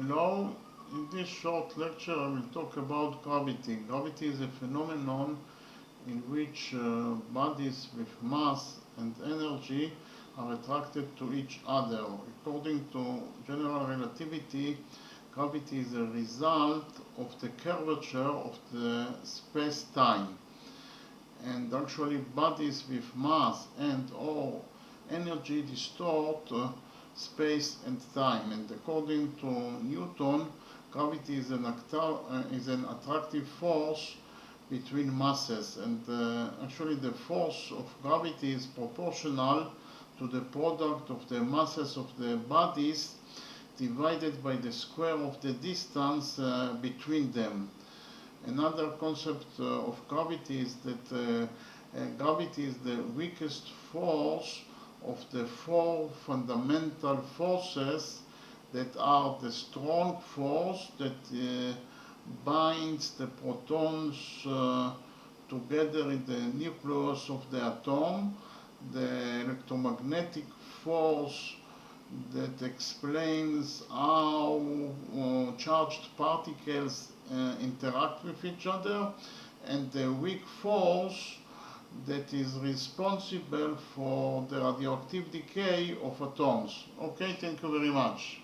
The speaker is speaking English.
Hello, in this short lecture I will talk about gravity. Gravity is a phenomenon in which bodies with mass and energy are attracted to each other. According to general relativity, gravity is a result of the curvature of the space-time. And actually bodies with mass and or energy distort space and time. And according to Newton, gravity is an attractive force between masses. And actually the force of gravity is proportional to the product of the masses of the bodies divided by the square of the distance between them. Another concept of gravity is that gravity is the weakest force of the four fundamental forces that are the strong force that binds the protons together in the nucleus of the atom, the electromagnetic force that explains how charged particles interact with each other, and the weak force that is responsible for the radioactive decay of atoms. Okay, thank you very much.